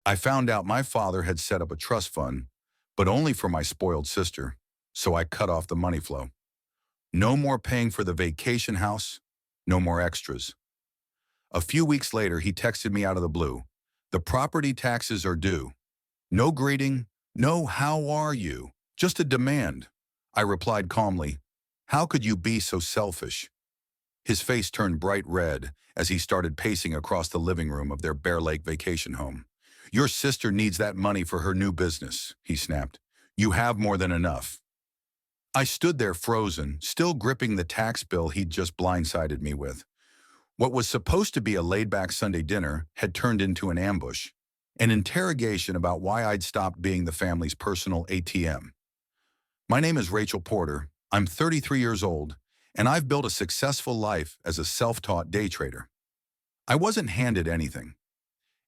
I found out my father had set up a trust fund, but only for my spoiled sister, so I cut off the money flow. No more paying for the vacation house, no more extras. A few weeks later, he texted me out of the blue. The property taxes are due. No greeting, no how are you, just a demand. I replied calmly, how could you be so selfish? His face turned bright red as he started pacing across the living room of their Bear Lake vacation home. Your sister needs that money for her new business, he snapped. You have more than enough. I stood there frozen, still gripping the tax bill he'd just blindsided me with. What was supposed to be a laid-back Sunday dinner had turned into an ambush, an interrogation about why I'd stopped being the family's personal ATM. My name is Rachel Porter. I'm 33 years old, and I've built a successful life as a self-taught day trader. I wasn't handed anything.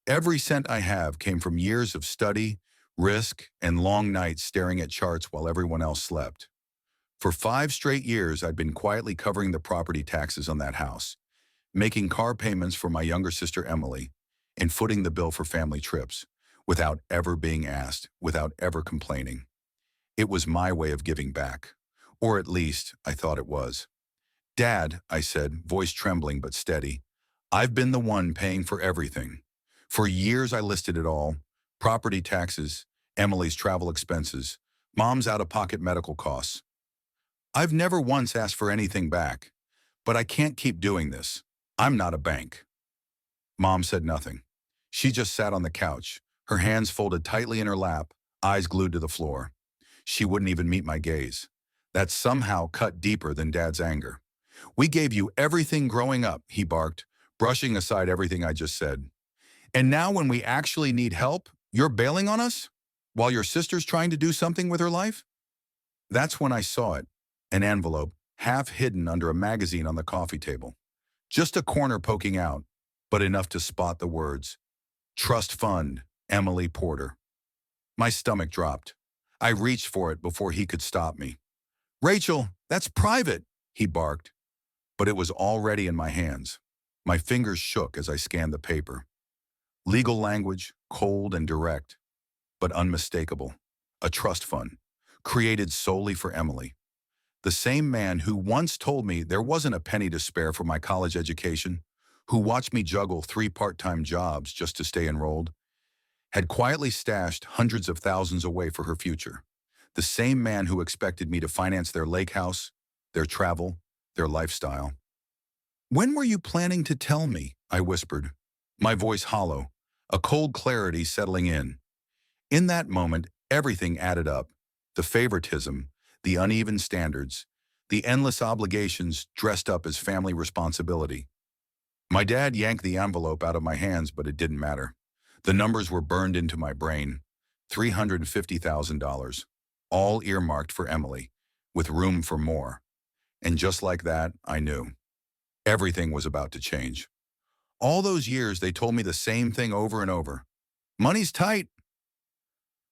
Every cent I have came from years of study, risk, and long nights staring at charts while everyone else slept. For 5 straight years, I'd been quietly covering the property taxes on that house, making car payments for my younger sister Emily, and footing the bill for family trips, without ever being asked, without ever complaining. It was my way of giving back. Or at least, I thought it was. Dad, I said, voice trembling but steady, I've been the one paying for everything. For years I listed it all: property taxes, Emily's travel expenses, Mom's out-of-pocket medical costs. I've never once asked for anything back, but I can't keep doing this. I'm not a bank. Mom said nothing. She just sat on the couch, her hands folded tightly in her lap, eyes glued to the floor. She wouldn't even meet my gaze. That somehow cut deeper than Dad's anger. We gave you everything growing up, he barked, brushing aside everything I just said. And now when we actually need help, you're bailing on us? While your sister's trying to do something with her life? That's when I saw it, an envelope, half hidden under a magazine on the coffee table. Just a corner poking out, but enough to spot the words, Trust Fund, Emily Porter. My stomach dropped. I reached for it before he could stop me. Rachel, that's private, he barked. But it was already in my hands. My fingers shook as I scanned the paper. Legal language, cold and direct, but unmistakable. A trust fund, created solely for Emily. The same man who once told me there wasn't a penny to spare for my college education, who watched me juggle 3 part-time jobs just to stay enrolled, had quietly stashed hundreds of thousands away for her future. The same man who expected me to finance their lake house, their travel, their lifestyle. When were you planning to tell me? I whispered, my voice hollow, a cold clarity settling in. In that moment, everything added up. The favoritism, the uneven standards, the endless obligations dressed up as family responsibility. My dad yanked the envelope out of my hands, but it didn't matter. The numbers were burned into my brain. $350,000, all earmarked for Emily, with room for more. And just like that, I knew. Everything was about to change. All those years, they told me the same thing over and over. Money's tight.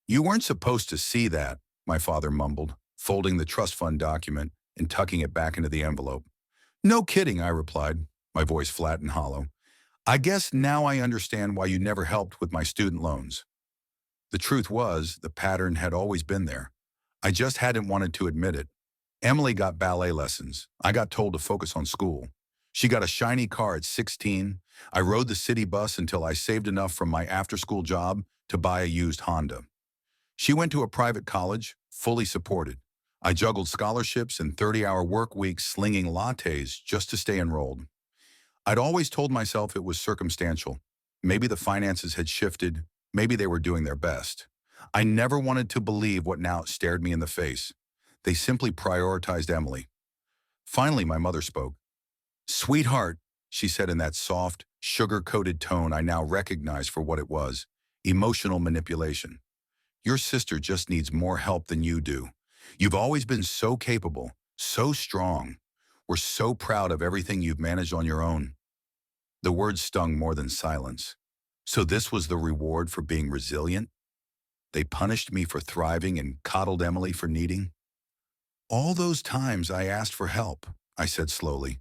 You weren't supposed to see that, my father mumbled, folding the trust fund document and tucking it back into the envelope. No kidding, I replied, my voice flat and hollow. I guess now I understand why you never helped with my student loans. The truth was, the pattern had always been there. I just hadn't wanted to admit it. Emily got ballet lessons. I got told to focus on school. She got a shiny car at 16. I rode the city bus until I saved enough from my after-school job to buy a used Honda. She went to a private college, fully supported. I juggled scholarships and 30-hour work weeks slinging lattes just to stay enrolled. I'd always told myself it was circumstantial. Maybe the finances had shifted. Maybe they were doing their best. I never wanted to believe what now stared me in the face. They simply prioritized Emily. Finally, my mother spoke. Sweetheart, she said in that soft, sugar-coated tone I now recognize for what it was, emotional manipulation. Your sister just needs more help than you do. You've always been so capable, so strong. We're so proud of everything you've managed on your own. The words stung more than silence. So this was the reward for being resilient? They punished me for thriving and coddled Emily for needing? All those times I asked for help, I said slowly,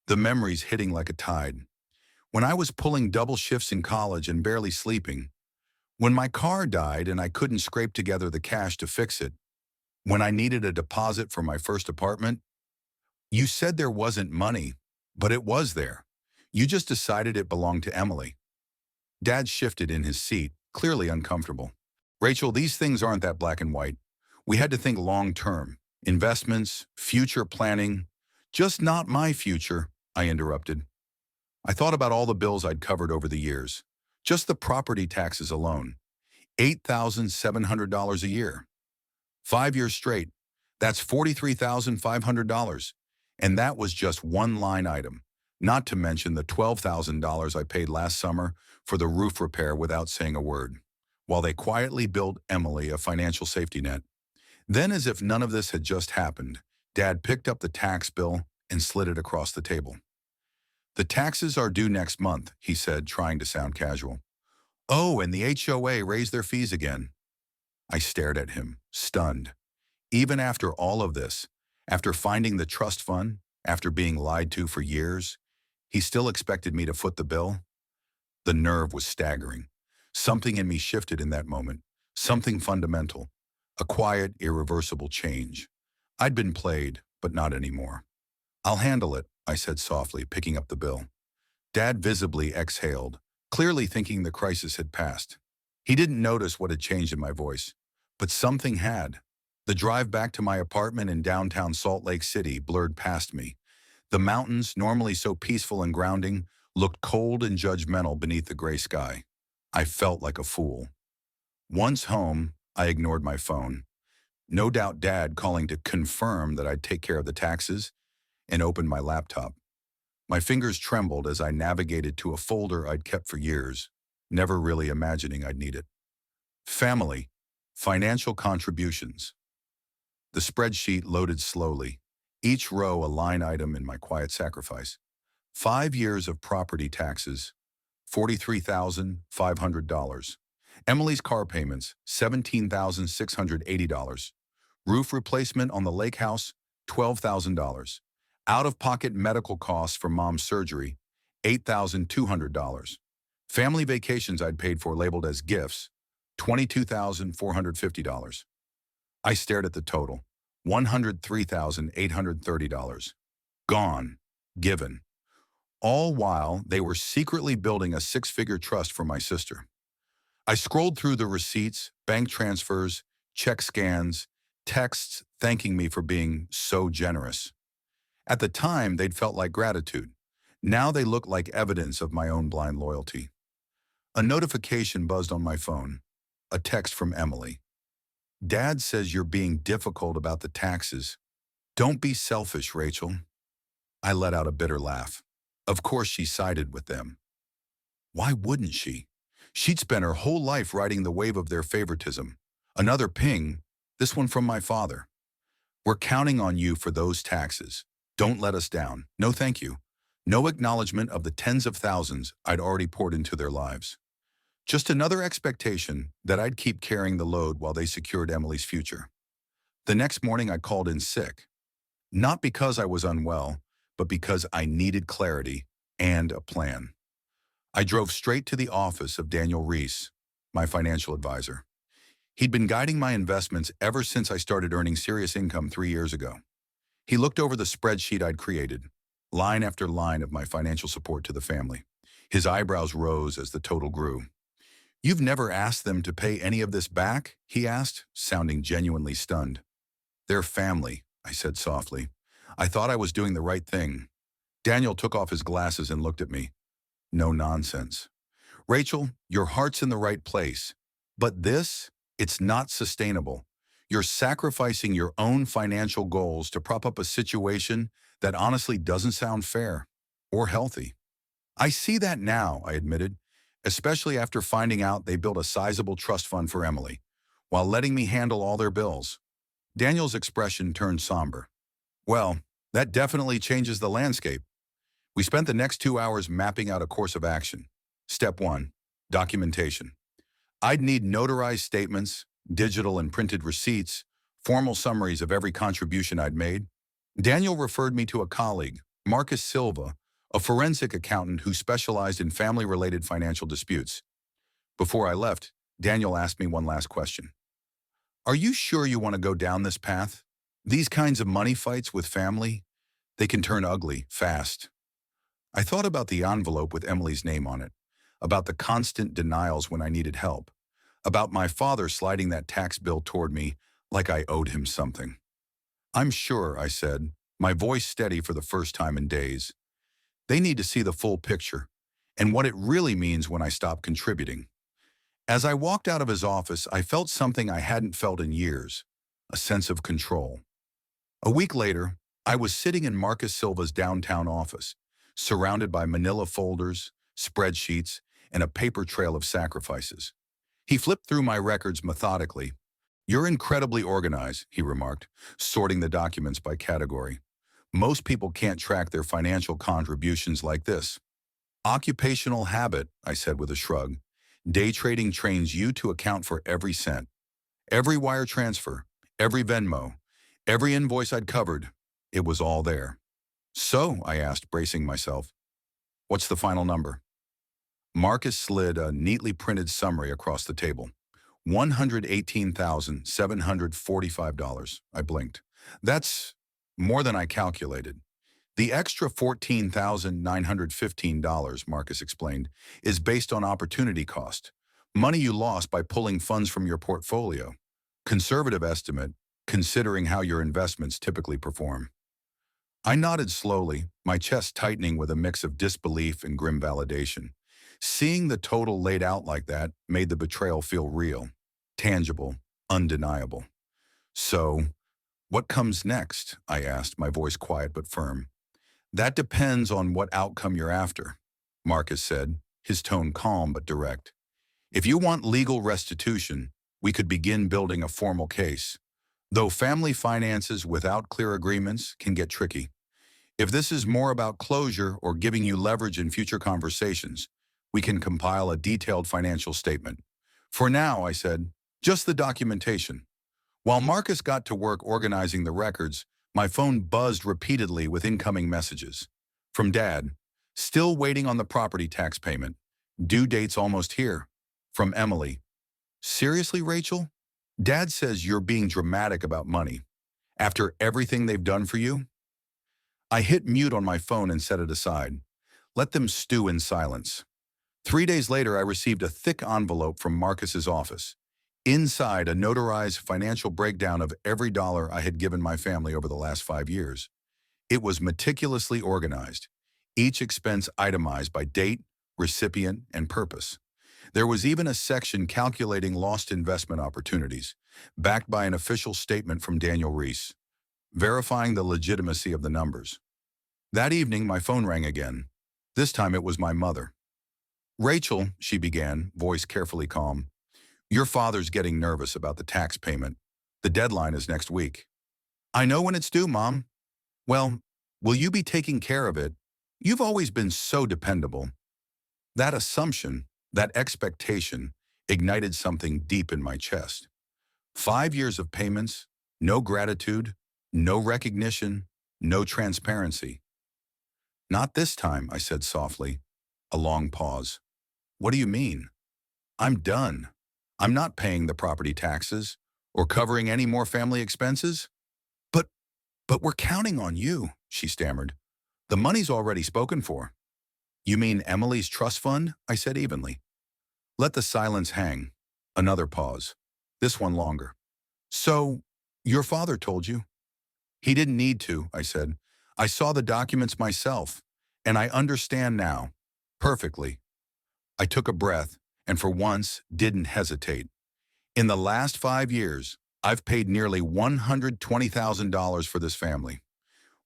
the memories hitting like a tide. When I was pulling double shifts in college and barely sleeping. When my car died and I couldn't scrape together the cash to fix it, when I needed a deposit for my first apartment, you said there wasn't money, but it was there. You just decided it belonged to Emily. Dad shifted in his seat, clearly uncomfortable. Rachel, these things aren't that black and white. We had to think long-term. Investments, future planning. Just not my future, I interrupted. I thought about all the bills I'd covered over the years. Just the property taxes alone. $8,700 a year. 5 years straight. That's $43,500. And that was just one line item, not to mention the $12,000 I paid last summer for the roof repair without saying a word, while they quietly built Emily a financial safety net. Then, as if none of this had just happened, Dad picked up the tax bill and slid it across the table. The taxes are due next month, he said, trying to sound casual. Oh, and the HOA raised their fees again. I stared at him, stunned. Even after all of this, after finding the trust fund, after being lied to for years, he still expected me to foot the bill? The nerve was staggering. Something in me shifted in that moment, something fundamental, a quiet, irreversible change. I'd been played, but not anymore. I'll handle it, I said softly, picking up the bill. Dad visibly exhaled, clearly thinking the crisis had passed. He didn't notice what had changed in my voice, but something had. The drive back to my apartment in downtown Salt Lake City blurred past me. The mountains, normally so peaceful and grounding, looked cold and judgmental beneath the gray sky. I felt like a fool. Once home, I ignored my phone. No doubt Dad calling to confirm that I'd take care of the taxes, and opened my laptop. My fingers trembled as I navigated to a folder I'd kept for years, never really imagining I'd need it. Family, financial contributions. The spreadsheet loaded slowly, each row a line item in my quiet sacrifice. 5 years of property taxes, $43,500. Emily's car payments, $17,680. Roof replacement on the lake house, $12,000. Out-of-pocket medical costs for mom's surgery, $8,200. Family vacations I'd paid for labeled as gifts, $22,450. I stared at the total, $103,830. Gone, given. All while they were secretly building a six-figure trust for my sister. I scrolled through the receipts, bank transfers, check scans, texts thanking me for being so generous. At the time, they'd felt like gratitude. Now they looked like evidence of my own blind loyalty. A notification buzzed on my phone, a text from Emily. Dad says you're being difficult about the taxes. Don't be selfish, Rachel. I let out a bitter laugh. Of course she sided with them. Why wouldn't she? She'd spent her whole life riding the wave of their favoritism. Another ping, this one from my father. We're counting on you for those taxes. Don't let us down. No thank you. No acknowledgement of the tens of thousands I'd already poured into their lives. Just another expectation that I'd keep carrying the load while they secured Emily's future. The next morning I called in sick. Not because I was unwell, but because I needed clarity and a plan. I drove straight to the office of Daniel Reese, my financial advisor. He'd been guiding my investments ever since I started earning serious income 3 years ago. He looked over the spreadsheet I'd created, line after line of my financial support to the family. His eyebrows rose as the total grew. You've never asked them to pay any of this back? He asked, sounding genuinely stunned. They're family, I said softly. I thought I was doing the right thing. Daniel took off his glasses and looked at me. No nonsense. Rachel, your heart's in the right place. But this, it's not sustainable. You're sacrificing your own financial goals to prop up a situation that honestly doesn't sound fair or healthy. I see that now, I admitted, especially after finding out they built a sizable trust fund for Emily, while letting me handle all their bills. Daniel's expression turned somber. Well, that definitely changes the landscape. We spent the next 2 hours mapping out a course of action. Step 1, documentation. I'd need notarized statements, digital and printed receipts, formal summaries of every contribution I'd made. Daniel referred me to a colleague, Marcus Silva, a forensic accountant who specialized in family-related financial disputes. Before I left, Daniel asked me one last question. Are you sure you want to go down this path? These kinds of money fights with family, they can turn ugly fast. I thought about the envelope with Emily's name on it, about the constant denials when I needed help, about my father sliding that tax bill toward me like I owed him something. I'm sure, I said, my voice steady for the first time in days. They need to see the full picture and what it really means when I stop contributing. As I walked out of his office, I felt something I hadn't felt in years, a sense of control. A week later, I was sitting in Marcus Silva's downtown office, surrounded by manila folders, spreadsheets, and a paper trail of sacrifices. He flipped through my records methodically. You're incredibly organized, he remarked, sorting the documents by category. Most people can't track their financial contributions like this. Occupational habit, I said with a shrug. Day trading trains you to account for every cent, every wire transfer, every Venmo, every invoice I'd covered. It was all there. So, I asked, bracing myself, what's the final number? Marcus slid a neatly printed summary across the table. $118,745. I blinked. That's more than I calculated. The extra $14,915, Marcus explained, is based on opportunity cost, money you lost by pulling funds from your portfolio. Conservative estimate, considering how your investments typically perform. I nodded slowly, my chest tightening with a mix of disbelief and grim validation. Seeing the total laid out like that made the betrayal feel real, tangible, undeniable. So, what comes next? I asked, my voice quiet but firm. That depends on what outcome you're after, Marcus said, his tone calm but direct. If you want legal restitution, we could begin building a formal case, though family finances without clear agreements can get tricky. If this is more about closure or giving you leverage in future conversations, we can compile a detailed financial statement. For now, I said, just the documentation. While Marcus got to work organizing the records, my phone buzzed repeatedly with incoming messages. From Dad, still waiting on the property tax payment. Due date's almost here. From Emily, seriously, Rachel? Dad says you're being dramatic about money. After everything they've done for you? I hit mute on my phone and set it aside. Let them stew in silence. 3 days later, I received a thick envelope from Marcus's office. Inside, a notarized financial breakdown of every dollar I had given my family over the last 5 years. It was meticulously organized, each expense itemized by date, recipient, and purpose. There was even a section calculating lost investment opportunities, backed by an official statement from Daniel Reese, verifying the legitimacy of the numbers. That evening, my phone rang again. This time it was my mother. Rachel, she began, voice carefully calm, your father's getting nervous about the tax payment. The deadline is next week. I know when it's due, Mom. Well, will you be taking care of it? You've always been so dependable. That assumption, that expectation, ignited something deep in my chest. 5 years of payments, no gratitude, no recognition, no transparency. Not this time, I said softly. A long pause. What do you mean? I'm done. I'm not paying the property taxes or covering any more family expenses. But, but we're counting on you, she stammered. The money's already spoken for. You mean Emily's trust fund? I said evenly. Let the silence hang. Another pause. This one longer. So, your father told you? He didn't need to, I said. I saw the documents myself, and I understand now. Perfectly. I took a breath, and for once, didn't hesitate. In the last 5 years, I've paid nearly $120,000 for this family.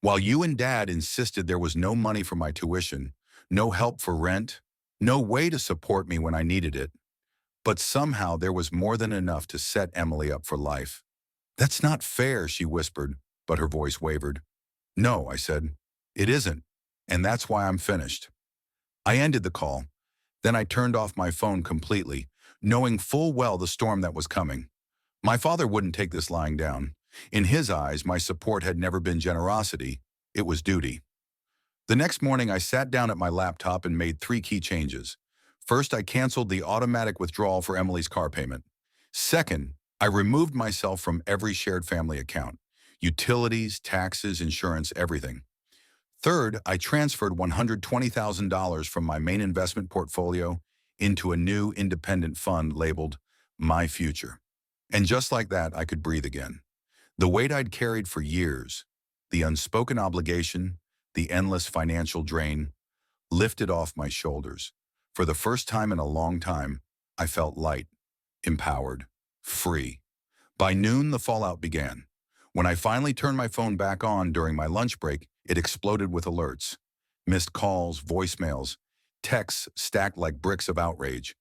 While you and Dad insisted there was no money for my tuition, no help for rent, no way to support me when I needed it. But somehow there was more than enough to set Emily up for life. That's not fair, she whispered, but her voice wavered. No, I said, it isn't, and that's why I'm finished. I ended the call. Then I turned off my phone completely, knowing full well the storm that was coming. My father wouldn't take this lying down. In his eyes, my support had never been generosity, it was duty. The next morning, I sat down at my laptop and made 3 key changes. First, I canceled the automatic withdrawal for Emily's car payment. Second, I removed myself from every shared family account. Utilities, taxes, insurance, everything. Third, I transferred $120,000 from my main investment portfolio into a new independent fund labeled My Future. And just like that, I could breathe again. The weight I'd carried for years, the unspoken obligation, the endless financial drain, lifted off my shoulders. For the first time in a long time, I felt light, empowered, free. By noon, the fallout began. When I finally turned my phone back on during my lunch break, it exploded with alerts. Missed calls, voicemails, texts stacked like bricks of outrage.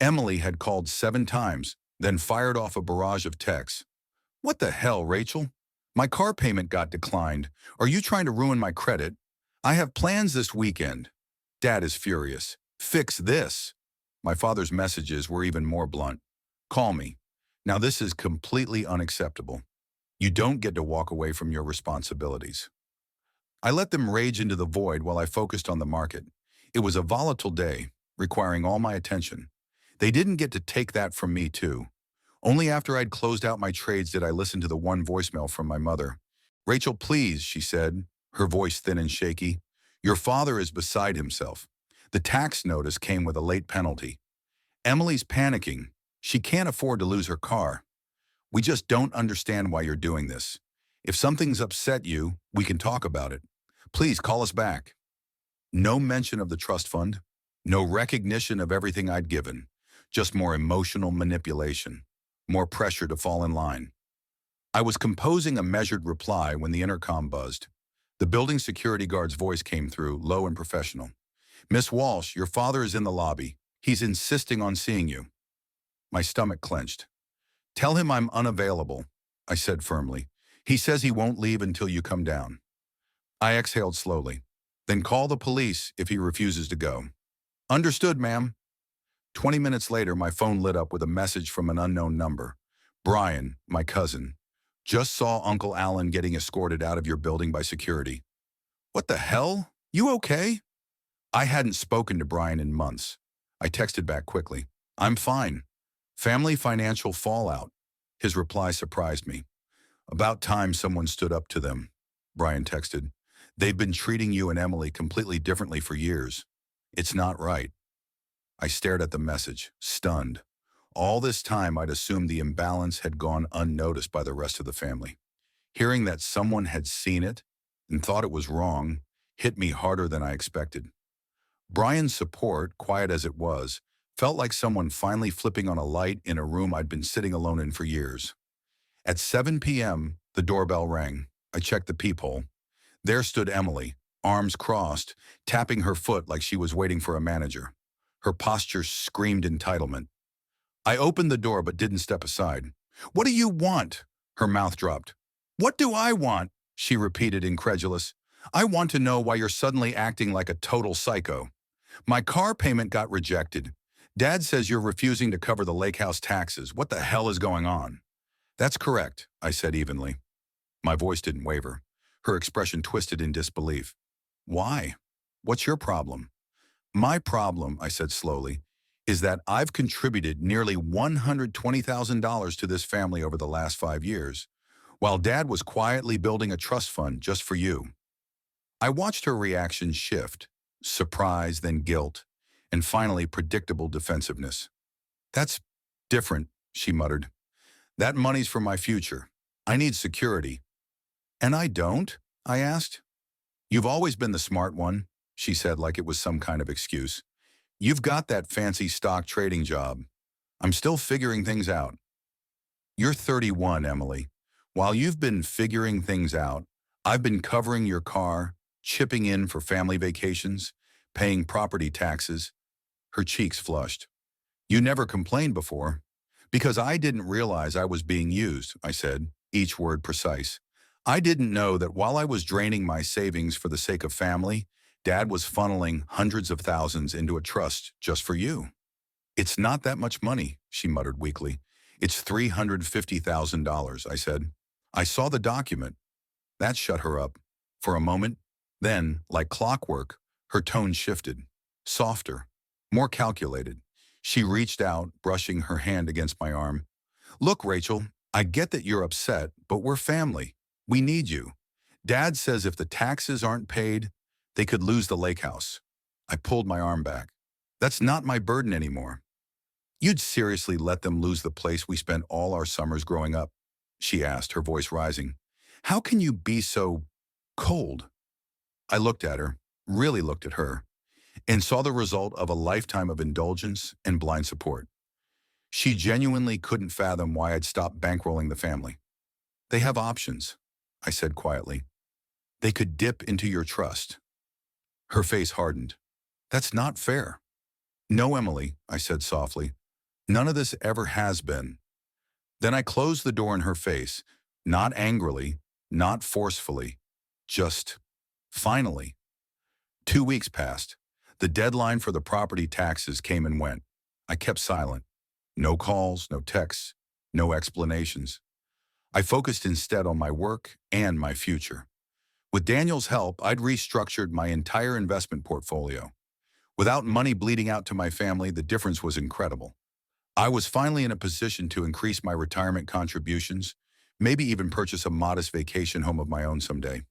Emily had called 7 times, then fired off a barrage of texts. What the hell, Rachel? My car payment got declined. Are you trying to ruin my credit? I have plans this weekend. Dad is furious. Fix this. My father's messages were even more blunt. Call me. Now this is completely unacceptable. You don't get to walk away from your responsibilities. I let them rage into the void while I focused on the market. It was a volatile day, requiring all my attention. They didn't get to take that from me too. Only after I'd closed out my trades did I listen to the one voicemail from my mother. Rachel, please, she said, her voice thin and shaky. Your father is beside himself. The tax notice came with a late penalty. Emily's panicking. She can't afford to lose her car. We just don't understand why you're doing this. If something's upset you, we can talk about it. Please call us back. No mention of the trust fund. No recognition of everything I'd given. Just more emotional manipulation. More pressure to fall in line. I was composing a measured reply when the intercom buzzed. The building security guard's voice came through, low and professional. Miss Walsh, your father is in the lobby. He's insisting on seeing you. My stomach clenched. Tell him I'm unavailable, I said firmly. He says he won't leave until you come down. I exhaled slowly. Then call the police if he refuses to go. Understood, ma'am. 20 minutes later, my phone lit up with a message from an unknown number. Brian, my cousin. Just saw Uncle Alan getting escorted out of your building by security. What the hell? You okay? I hadn't spoken to Brian in months. I texted back quickly. I'm fine. Family financial fallout. His reply surprised me. About time someone stood up to them, Brian texted. They've been treating you and Emily completely differently for years. It's not right. I stared at the message, stunned. All this time I'd assumed the imbalance had gone unnoticed by the rest of the family. Hearing that someone had seen it and thought it was wrong hit me harder than I expected. Brian's support, quiet as it was, felt like someone finally flipping on a light in a room I'd been sitting alone in for years. At 7 p.m., the doorbell rang. I checked the peephole. There stood Emily, arms crossed, tapping her foot like she was waiting for a manager. Her posture screamed entitlement. I opened the door but didn't step aside. What do you want? Her mouth dropped. What do I want? She repeated, incredulous. I want to know why you're suddenly acting like a total psycho. My car payment got rejected. Dad says you're refusing to cover the lake house taxes. What the hell is going on? That's correct, I said evenly. My voice didn't waver. Her expression twisted in disbelief. Why? What's your problem? My problem, I said slowly, is that I've contributed nearly $120,000 to this family over the last 5 years, while Dad was quietly building a trust fund just for you. I watched her reaction shift, surprise, then guilt, and finally predictable defensiveness. That's different, she muttered. That money's for my future. I need security. And I don't? I asked. You've always been the smart one, she said like it was some kind of excuse. You've got that fancy stock trading job. I'm still figuring things out. You're 31, Emily. While you've been figuring things out, I've been covering your car, chipping in for family vacations, paying property taxes. Her cheeks flushed. You never complained before. Because I didn't realize I was being used, I said, each word precise. I didn't know that while I was draining my savings for the sake of family, Dad was funneling hundreds of thousands into a trust just for you. It's not that much money, she muttered weakly. It's $350,000, I said. I saw the document. That shut her up. For a moment, then, like clockwork, her tone shifted, softer. more calculated. She reached out, brushing her hand against my arm. Look, Rachel, I get that you're upset, but we're family. We need you. Dad says if the taxes aren't paid, they could lose the lake house. I pulled my arm back. That's not my burden anymore. You'd seriously let them lose the place we spent all our summers growing up? She asked, her voice rising. How can you be so cold? I looked at her, really looked at her, and saw the result of a lifetime of indulgence and blind support. She genuinely couldn't fathom why I'd stopped bankrolling the family. They have options, I said quietly. They could dip into your trust. Her face hardened. That's not fair. No, Emily, I said softly. None of this ever has been. Then I closed the door in her face, not angrily, not forcefully, just finally. 2 weeks passed. The deadline for the property taxes came and went. I kept silent. No calls, no texts, no explanations. I focused instead on my work and my future. With Daniel's help, I'd restructured my entire investment portfolio. Without money bleeding out to my family, the difference was incredible. I was finally in a position to increase my retirement contributions, maybe even purchase a modest vacation home of my own someday.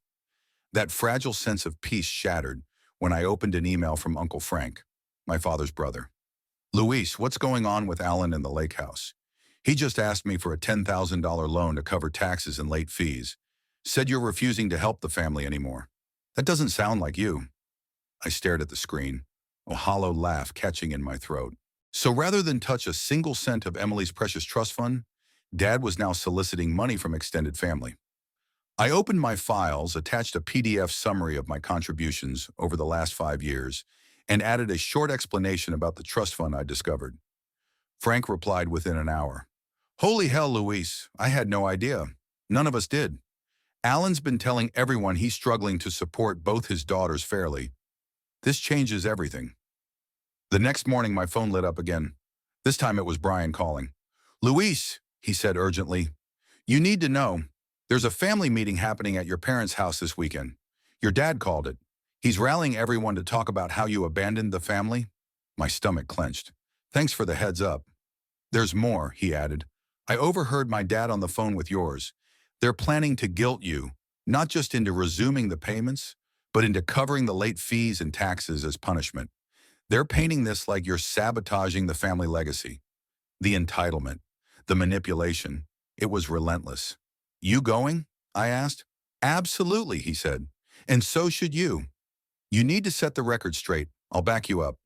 That fragile sense of peace shattered when I opened an email from Uncle Frank, my father's brother. Luis, what's going on with Alan in the lake house? He just asked me for a $10,000 loan to cover taxes and late fees. Said you're refusing to help the family anymore. That doesn't sound like you. I stared at the screen, a hollow laugh catching in my throat. So rather than touch a single cent of Emily's precious trust fund, Dad was now soliciting money from extended family. I opened my files, attached a PDF summary of my contributions over the last 5 years, and added a short explanation about the trust fund I discovered. Frank replied within an hour. Holy hell, Luis, I had no idea. None of us did. Alan's been telling everyone he's struggling to support both his daughters fairly. This changes everything. The next morning, my phone lit up again. This time it was Brian calling. Luis, he said urgently, you need to know. There's a family meeting happening at your parents' house this weekend. Your dad called it. He's rallying everyone to talk about how you abandoned the family. My stomach clenched. Thanks for the heads up. There's more, he added. I overheard my dad on the phone with yours. They're planning to guilt you, not just into resuming the payments, but into covering the late fees and taxes as punishment. They're painting this like you're sabotaging the family legacy. The entitlement, the manipulation, it was relentless. You going? I asked. Absolutely, he said. And so should you. You need to set the record straight. I'll back you up.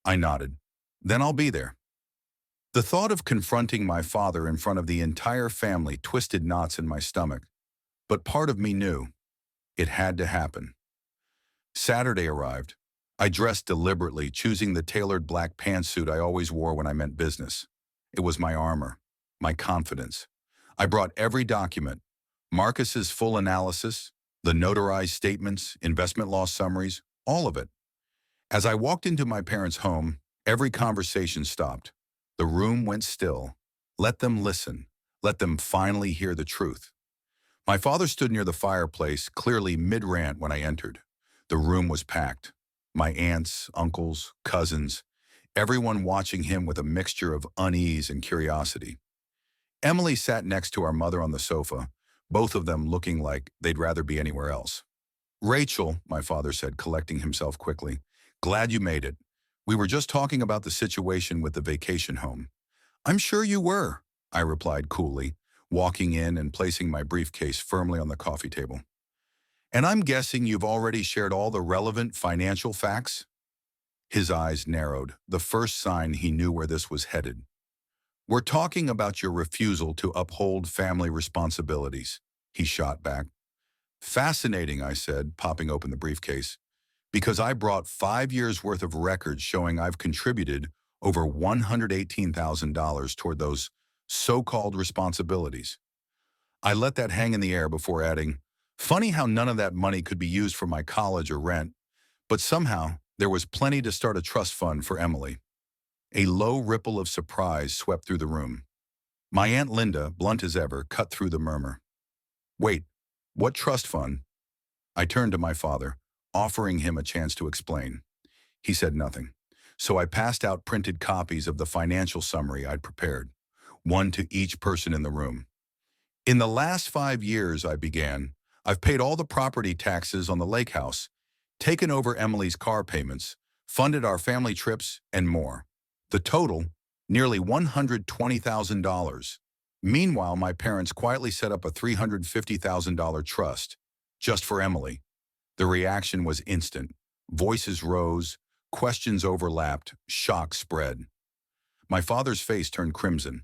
I nodded. Then I'll be there. The thought of confronting my father in front of the entire family twisted knots in my stomach, but part of me knew it had to happen. Saturday arrived. I dressed deliberately, choosing the tailored black pantsuit I always wore when I meant business. It was my armor, my confidence. I brought every document, Marcus's full analysis, the notarized statements, investment loss summaries, all of it. As I walked into my parents' home, every conversation stopped. The room went still. Let them listen. Let them finally hear the truth. My father stood near the fireplace, clearly mid-rant when I entered. The room was packed. My aunts, uncles, cousins, everyone watching him with a mixture of unease and curiosity. Emily sat next to our mother on the sofa, both of them looking like they'd rather be anywhere else. Rachel, my father said, collecting himself quickly, glad you made it. We were just talking about the situation with the vacation home. I'm sure you were, I replied coolly, walking in and placing my briefcase firmly on the coffee table. And I'm guessing you've already shared all the relevant financial facts? His eyes narrowed, the first sign he knew where this was headed. We're talking about your refusal to uphold family responsibilities, he shot back. Fascinating, I said, popping open the briefcase, because I brought 5 years' worth of records showing I've contributed over $118,000 toward those so-called responsibilities. I let that hang in the air before adding, funny how none of that money could be used for my college or rent, but somehow there was plenty to start a trust fund for Emily. A low ripple of surprise swept through the room. My Aunt Linda, blunt as ever, cut through the murmur. Wait, what trust fund? I turned to my father, offering him a chance to explain. He said nothing. So I passed out printed copies of the financial summary I'd prepared, one to each person in the room. In the last 5 years, I began, I've paid all the property taxes on the lake house, taken over Emily's car payments, funded our family trips, and more. The total, nearly $120,000. Meanwhile, my parents quietly set up a $350,000 trust, just for Emily. The reaction was instant. Voices rose, questions overlapped, shock spread. My father's face turned crimson.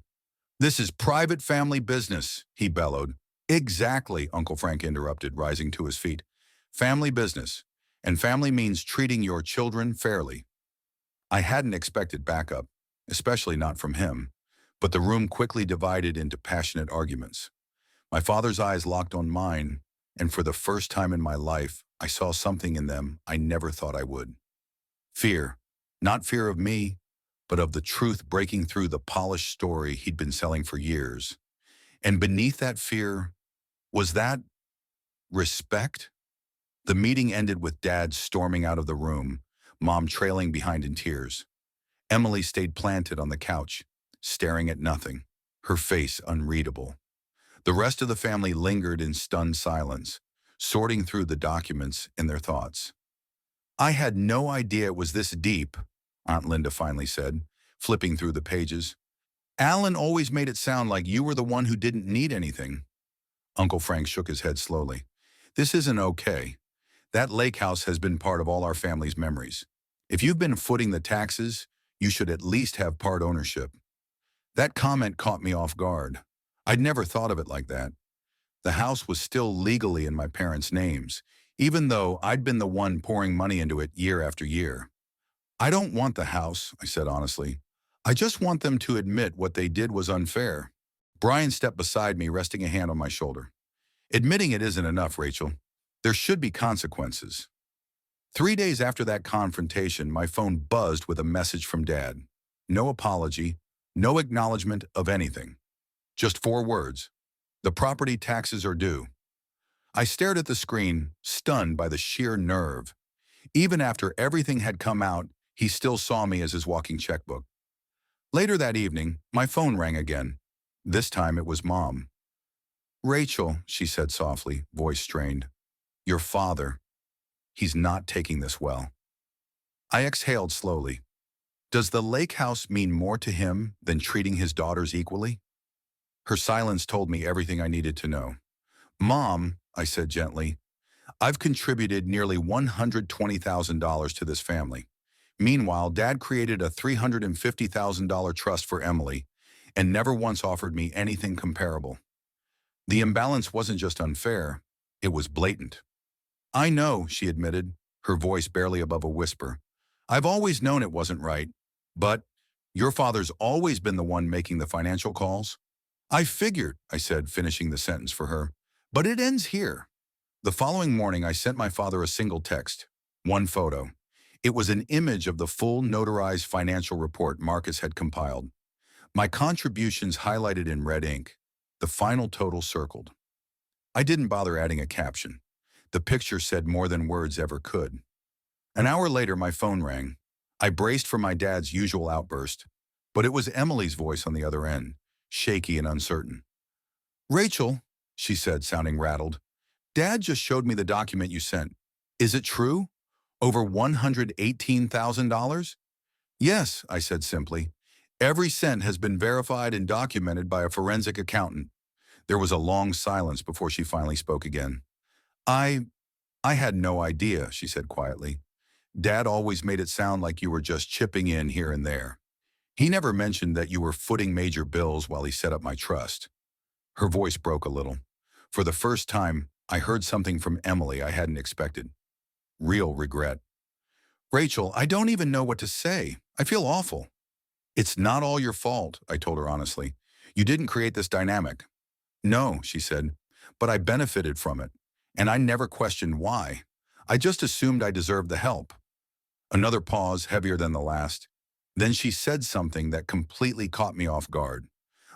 "This is private family business," he bellowed. "Exactly," Uncle Frank interrupted, rising to his feet. "Family business. And family means treating your children fairly." I hadn't expected backup, especially not from him, but the room quickly divided into passionate arguments. My father's eyes locked on mine, and for the first time in my life, I saw something in them I never thought I would. Fear. Not fear of me, but of the truth breaking through the polished story he'd been selling for years. And beneath that fear, was that respect? The meeting ended with Dad storming out of the room, Mom trailing behind in tears. Emily stayed planted on the couch, staring at nothing, her face unreadable. The rest of the family lingered in stunned silence, sorting through the documents in their thoughts. "I had no idea it was this deep," Aunt Linda finally said, flipping through the pages. "Alan always made it sound like you were the one who didn't need anything." Uncle Frank shook his head slowly. "This isn't okay. That lake house has been part of all our family's memories. If you've been footing the taxes, you should at least have part ownership." That comment caught me off guard. I'd never thought of it like that. The house was still legally in my parents' names, even though I'd been the one pouring money into it year after year. "I don't want the house," I said honestly. "I just want them to admit what they did was unfair." Brian stepped beside me, resting a hand on my shoulder. "Admitting it isn't enough, Rachel. There should be consequences." 3 days after that confrontation, my phone buzzed with a message from Dad. No apology, no acknowledgement of anything. Just 4 words. "The property taxes are due." I stared at the screen, stunned by the sheer nerve. Even after everything had come out, he still saw me as his walking checkbook. Later that evening, my phone rang again. This time it was Mom. "Rachel," she said softly, voice strained. "Your father. He's not taking this well." I exhaled slowly. Does the lake house mean more to him than treating his daughters equally? Her silence told me everything I needed to know. "Mom," I said gently, "I've contributed nearly $120,000 to this family. Meanwhile, Dad created a $350,000 trust for Emily and never once offered me anything comparable. The imbalance wasn't just unfair, it was blatant." "I know," she admitted, her voice barely above a whisper. "I've always known it wasn't right, but your father's always been the one making the financial calls." "I figured," I said, finishing the sentence for her, "but it ends here." The following morning, I sent my father a single text, one photo. It was an image of the full notarized financial report Marcus had compiled. My contributions highlighted in red ink, the final total circled. I didn't bother adding a caption. The picture said more than words ever could. An hour later, my phone rang. I braced for my dad's usual outburst, but it was Emily's voice on the other end, shaky and uncertain. "Rachel," she said, sounding rattled, "Dad just showed me the document you sent. Is it true? Over $118,000? "Yes," I said simply. "Every cent has been verified and documented by a forensic accountant." There was a long silence before she finally spoke again. I had no idea," she said quietly. "Dad always made it sound like you were just chipping in here and there. He never mentioned that you were footing major bills while he set up my trust." Her voice broke a little. For the first time, I heard something from Emily I hadn't expected. Real regret. "Rachel, I don't even know what to say. I feel awful." "It's not all your fault," I told her honestly. "You didn't create this dynamic." "No," she said, "but I benefited from it, and I never questioned why. I just assumed I deserved the help." Another pause, heavier than the last. Then she said something that completely caught me off guard.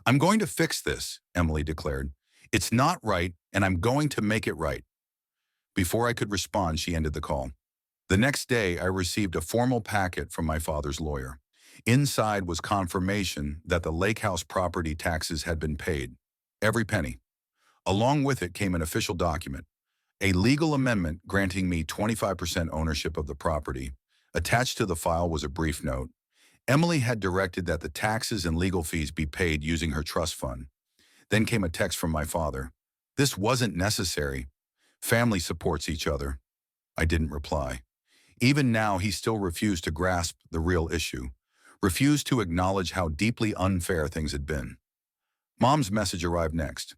"I'm going to fix this," Emily declared. "It's not right, and I'm going to make it right." Before I could respond, she ended the call. The next day, I received a formal packet from my father's lawyer. Inside was confirmation that the lake house property taxes had been paid, every penny. Along with it came an official document, a legal amendment granting me 25% ownership of the property. Attached to the file was a brief note. Emily had directed that the taxes and legal fees be paid using her trust fund. Then came a text from my father. This wasn't necessary. Family supports each other. I didn't reply. Even now, he still refused to grasp the real issue, refused to acknowledge how deeply unfair things had been. Mom's message arrived next.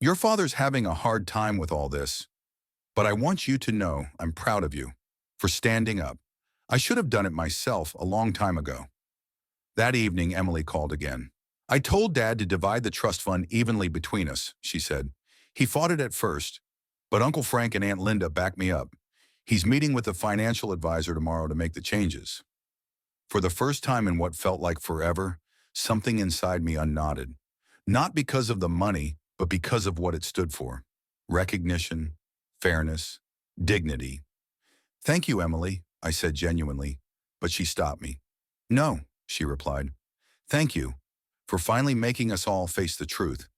Your father's having a hard time with all this, but I want you to know I'm proud of you for standing up. I should have done it myself a long time ago. That evening, Emily called again. I told Dad to divide the trust fund evenly between us, she said. He fought it at first, but Uncle Frank and Aunt Linda backed me up. He's meeting with a financial advisor tomorrow to make the changes. For the first time in what felt like forever, something inside me unknotted. Not because of the money, but because of what it stood for. Recognition, fairness, dignity. Thank you, Emily, I said genuinely, but she stopped me. No, she replied. Thank you for finally making us all face the truth.